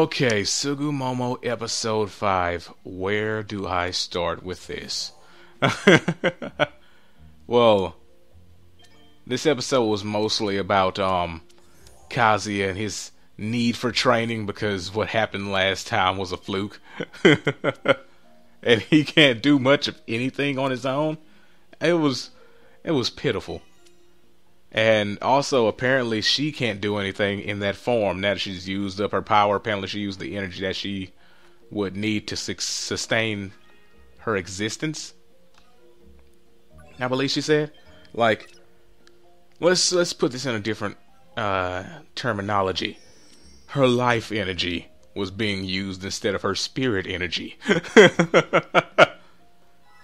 Okay, Tsugumomo episode 5. Where do I start with this? Well, this episode was mostly about Kazuya and his need for training because what happened last time was a fluke. And he can't do much of anything on his own. It was pitiful. And also, apparently, she can't do anything in that form. Now that she's used up her power, apparently she used the energy that she would need to sustain her existence. I believe she said. Like, let's put this in a different terminology. Her life energy was being used instead of her spirit energy.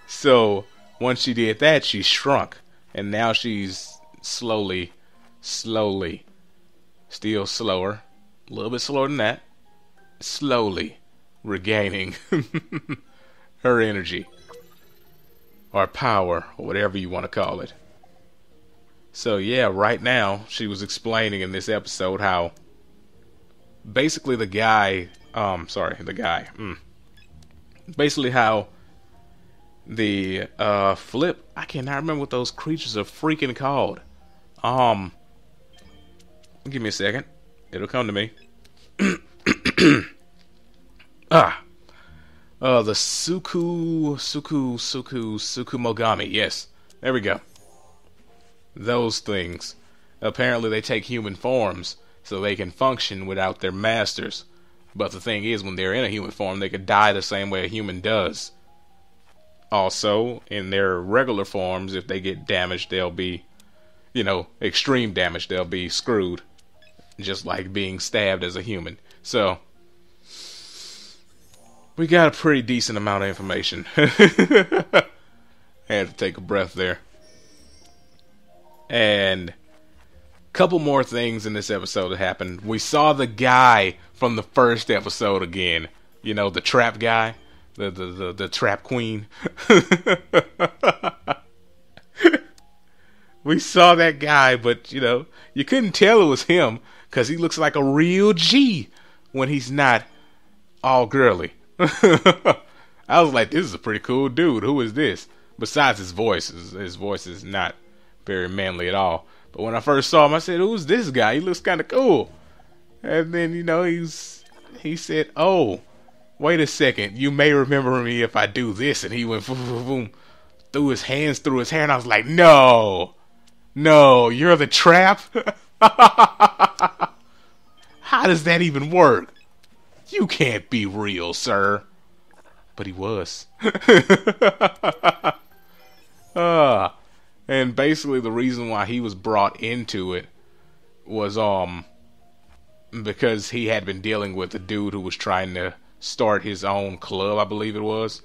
So, once she did that, she shrunk. And now she's slowly, still slower, a little bit slower than that, slowly regaining her energy, or power, or whatever you want to call it. So yeah, right now, she was explaining in this episode how basically basically how the flip, I cannot remember what those creatures are freaking called. Give me a second. It'll come to me. The Tsukumogami. Yes, there we go. Those things. Apparently they take human forms so they can function without their masters. But the thing is, when they're in a human form, they could die the same way a human does. Also, in their regular forms, if they get damaged, they'll be, extreme damage, they'll be screwed. Just like being stabbed as a human. So, we got a pretty decent amount of information. I had to take a breath there. And a couple more things in this episode that happened. We saw the guy from the first episode again. The trap guy. The trap queen. We saw that guy, but you couldn't tell it was him because he looks like a real G when he's not all girly. I was like, this is a pretty cool dude. Who is this? Besides his voice is not very manly at all. But when I first saw him, I said, who's this guy? He looks kind of cool. And then he said, oh, wait a second, you may remember me if I do this. And he went boom, boom, boom, threw his hands through his hair, and I was like, no, you're the trap? How does that even work? You can't be real, sir. But he was. And basically the reason why he was brought into it was because he had been dealing with a dude who was trying to start his own club, I believe it was.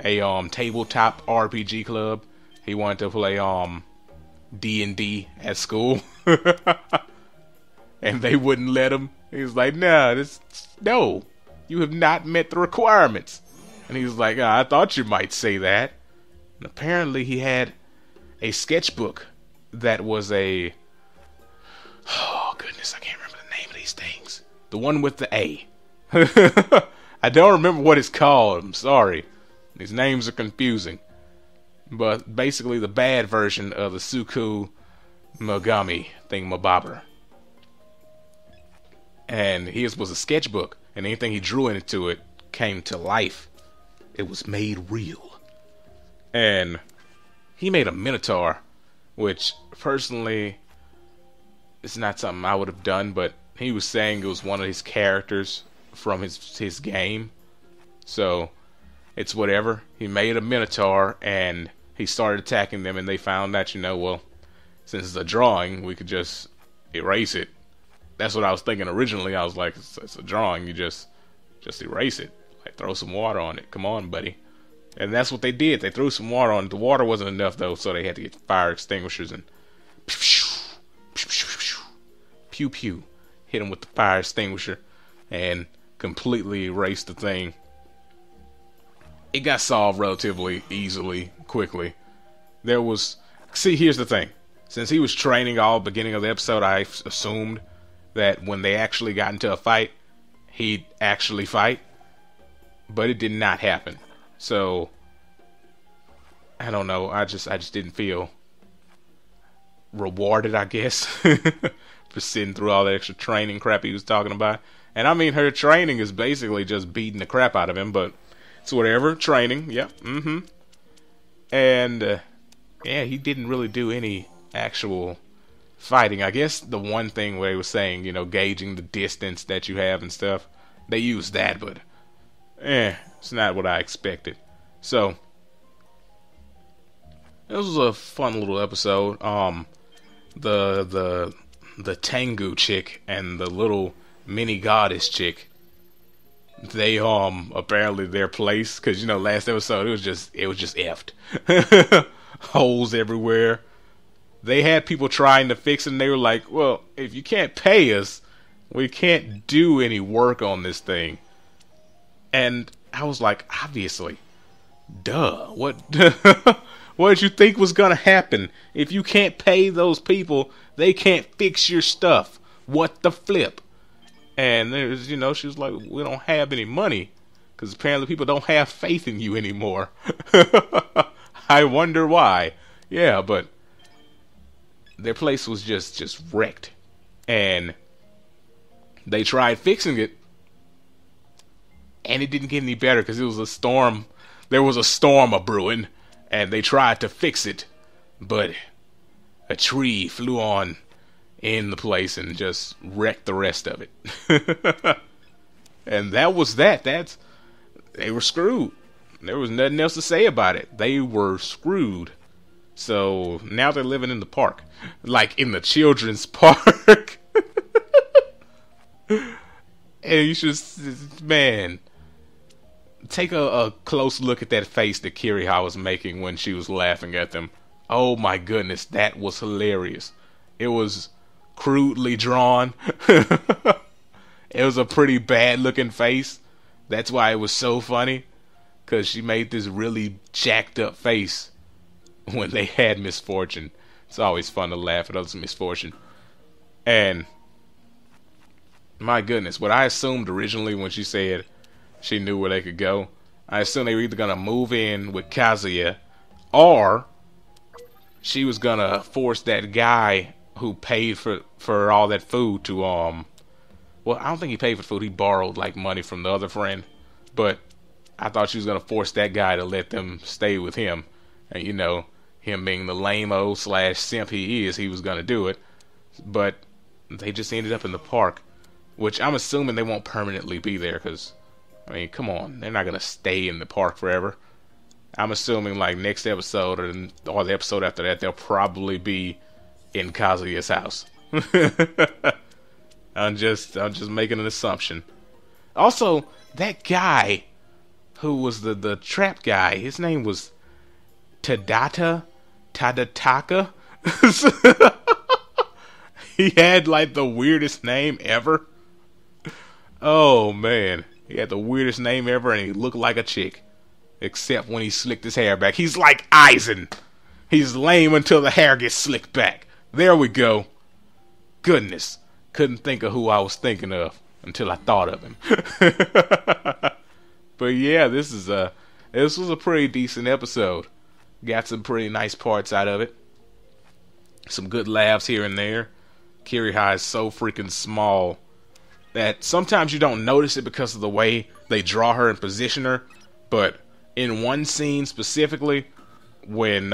A tabletop RPG club. He wanted to play D&D at school. And they wouldn't let him. He was like, no, you have not met the requirements. And he was like, I thought you might say that. And apparently he had a sketchbook that was oh goodness, I can't remember the name of these things. The one with the A. I don't remember what it's called. I'm sorry. These names are confusing. But basically the bad version of the Tsukumogami thingamabobber. And his was a sketchbook. And anything he drew into it came to life. It was made real. And he made a minotaur. Which, personally, it's not something I would have done. But he was saying it was one of his characters from his game. So it's whatever. He made a minotaur and he started attacking them, and they found that, since it's a drawing, we could just erase it. That's what I was thinking originally. I was like, it's a drawing, you just erase it. Like, throw some water on it. Come on, buddy. And that's what they did. They threw some water on it. The water wasn't enough though, so they had to get fire extinguishers and pew pew, hit him with the fire extinguisher and completely erased the thing. It got solved relatively easily, quickly. Here's the thing. Since he was training all beginning of the episode, I assumed that when they actually got into a fight, he'd actually fight, but it did not happen. So I don't know. I just didn't feel rewarded, I guess, for sitting through all that extra training crap he was talking about. And I mean, her training is basically just beating the crap out of him, but it's whatever. Training, yep, And yeah, he didn't really do any actual fighting. I guess the one thing where he was saying, gauging the distance that you have and stuff, they used that, but it's not what I expected. So this was a fun little episode. The Tengu chick and the little mini goddess chick, they apparently their place, because last episode it was just effed. Holes everywhere. They had people trying to fix it, and they were like, well, if you can't pay us, we can't do any work on this thing. And I was like, obviously, duh, what what did you think was gonna happen? If you can't pay those people, they can't fix your stuff. What the flip? And there's, she was like, we don't have any money, because apparently people don't have faith in you anymore. I wonder why. Yeah, but their place was just wrecked. And they tried fixing it, and it didn't get any better, because it was a storm. There was a storm a-brewing, and they tried to fix it, but a tree flew on in the place and just wrecked the rest of it. And that was that. They were screwed. There was nothing else to say about it. They were screwed. So now they're living in the park, like in the children's park. And you should, man, take a close look at that face that Kiriha was making when she was laughing at them. Oh my goodness, that was hilarious. It was crudely drawn. It was a pretty bad looking face. That's why it was so funny, because she made this really jacked up face when they had misfortune. It's always fun to laugh at others' misfortune. And my goodness, what I assumed originally when she said she knew where they could go, I assumed they were either gonna move in with Kazuya, or she was gonna force that guy who paid for all that food to well, I don't think he paid for food. He borrowed like money from the other friend, but I thought she was gonna force that guy to let them stay with him. And him being the lame-o / simp he is, he was gonna do it. But they just ended up in the park, which I'm assuming they won't permanently be there, because I mean, come on, they're not gonna stay in the park forever. I'm assuming like next episode or the episode after that, they'll probably be in Kazuya's house. I'm just making an assumption. Also, that guy who was the trap guy, his name was Tadataka. He had like the weirdest name ever. Oh man, he had the weirdest name ever, and he looked like a chick, except when he slicked his hair back. He's like Aizen. He's lame until the hair gets slicked back. There we go. Goodness, couldn't think of who I was thinking of until I thought of him. But yeah, this was a pretty decent episode. Got some pretty nice parts out of it. Some good laughs here and there. Kiriha is so freaking small that sometimes you don't notice it because of the way they draw her and position her. But in one scene specifically, when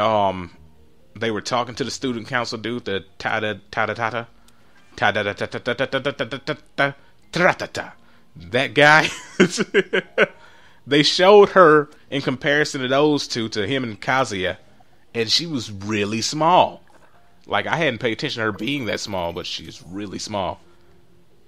they were talking to the student council dude, the that guy, they showed her in comparison to those two, to him and Kazuya, and she was really small. Like, I hadn't paid attention to her being that small, but she's really small.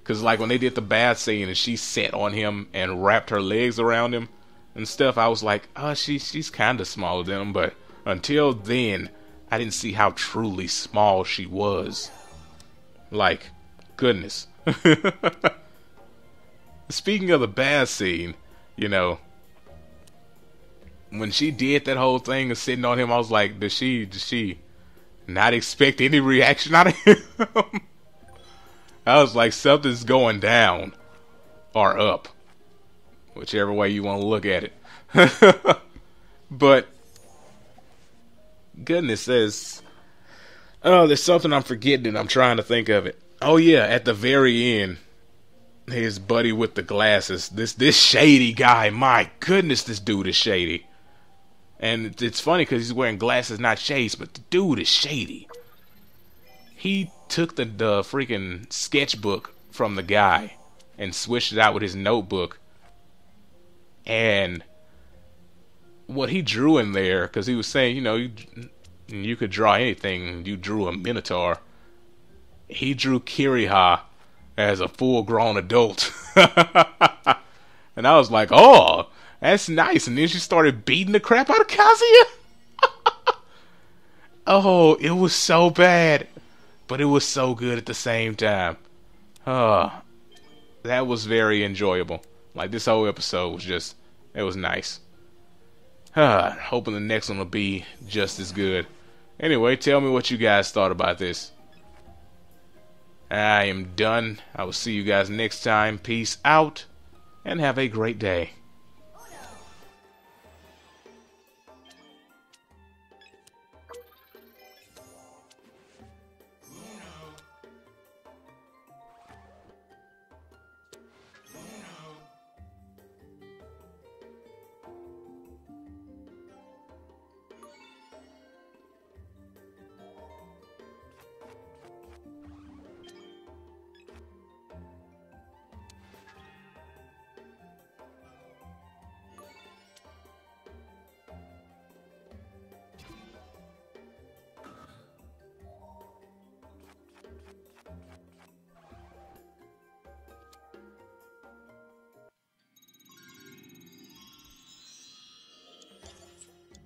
Because, like, when they did the bath scene and she sat on him and wrapped her legs around him and stuff, I was like, oh, she's kind of smaller than him. But until then, I didn't see how truly small she was. Like, goodness. Speaking of the bath scene, when she did that whole thing of sitting on him, I was like, does she not expect any reaction out of him? I was like, something's going down. or up, whichever way you want to look at it. But goodness, there's something I'm forgetting and I'm trying to think of it. Oh yeah, at the very end, his buddy with the glasses, this shady guy, my goodness, this dude is shady. And it's funny because he's wearing glasses, not shades, but the dude is shady. He took the freaking sketchbook from the guy and switched it out with his notebook. And what he drew in there, because he was saying, you could draw anything. You drew a minotaur. He drew Kiriha as a full-grown adult. And I was like, oh, that's nice. And then she started beating the crap out of Kazuya. Oh, it was so bad. But it was so good at the same time. That was very enjoyable. Like, this whole episode was just, it was nice. Hoping the next one will be just as good. Anyway, tell me what you guys thought about this. I am done. I will see you guys next time. Peace out, and have a great day.